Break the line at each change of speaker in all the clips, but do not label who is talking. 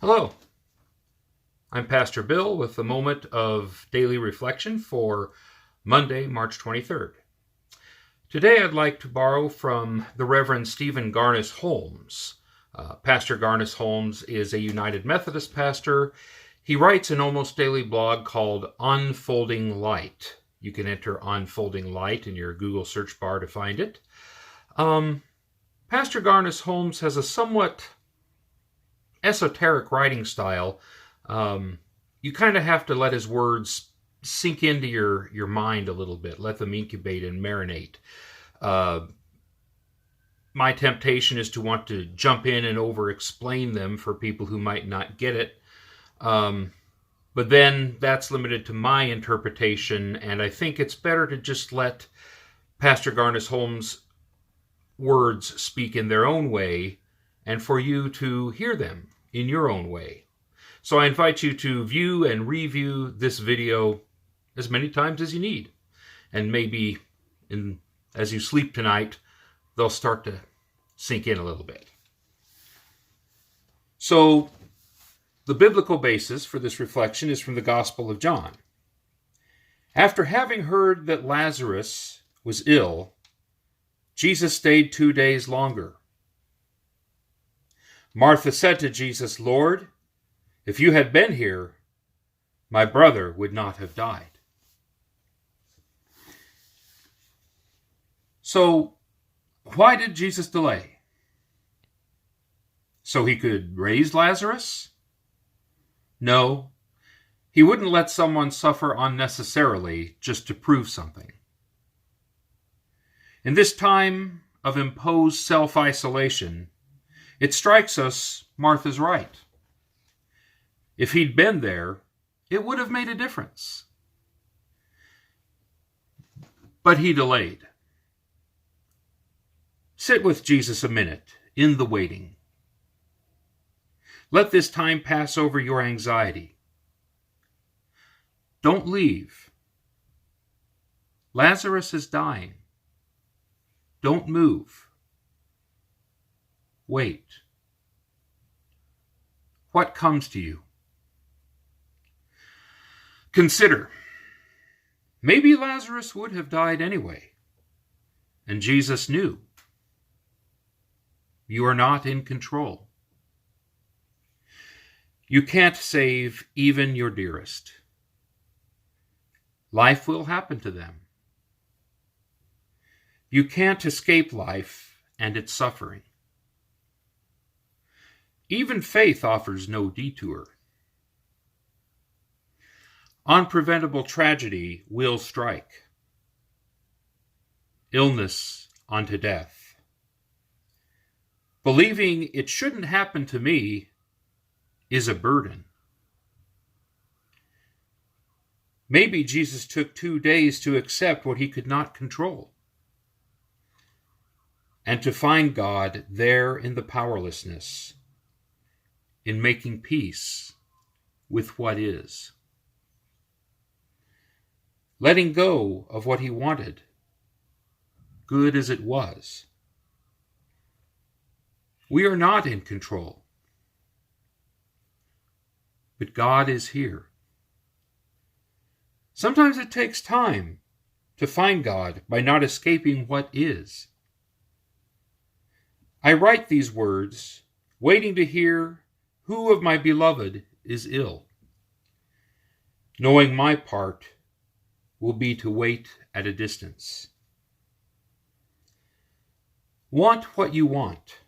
Hello, I'm Pastor Bill with a moment of daily reflection for Monday, March 23rd. Today I'd like to borrow from the Reverend Stephen Garnis Holmes. Pastor Garnis Holmes is a United Methodist pastor. He writes an almost daily blog called Unfolding Light. You can enter Unfolding Light in your Google search bar to find it. Pastor Garnis Holmes has a somewhat esoteric writing style. You kind of have to let his words sink into your mind a little bit, let them incubate and marinate. My temptation is to want to jump in and over-explain them for people who might not get it. But then that's limited to my interpretation, and I think it's better to just let Pastor Garnis Holmes' words speak in their own way, and for you to hear them in your own way. So I invite you to view and review this video as many times as you need. And maybe as you sleep tonight, they'll start to sink in a little bit. So the biblical basis for this reflection is from the Gospel of John. After having heard that Lazarus was ill, Jesus stayed 2 days longer. Martha said to Jesus, "Lord, if you had been here, my brother would not have died." So, why did Jesus delay? So he could raise Lazarus? No, he wouldn't let someone suffer unnecessarily just to prove something. In this time of imposed self-isolation, it strikes us Martha's right. If he'd been there, it would have made a difference. But he delayed. Sit with Jesus a minute in the waiting. Let this time pass over your anxiety. Don't leave. Lazarus is dying. Don't move. Wait. What comes to you? Consider. Maybe Lazarus would have died anyway, and Jesus knew. You are not in control. You can't save even your dearest. Life will happen to them. You can't escape life and its suffering. Even faith offers no detour. Unpreventable tragedy will strike. Illness unto death. Believing it shouldn't happen to me is a burden. Maybe Jesus took 2 days to accept what he could not control, and to find God there in the powerlessness, in making peace with what is. Letting go of what he wanted, good as it was. We are not in control, but God is here. Sometimes it takes time to find God by not escaping what is. I write these words, waiting to hear who of my beloved is ill, knowing my part will be to wait at a distance. Want what you want,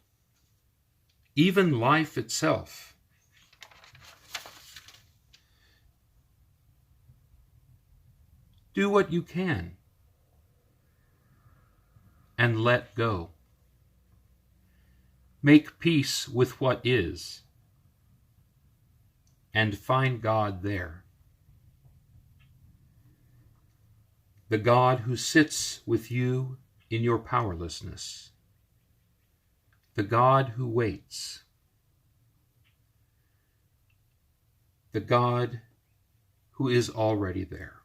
even life itself. Do what you can and let go. Make peace with what is and find God there. The God who sits with you in your powerlessness. The God who waits. The God who is already there.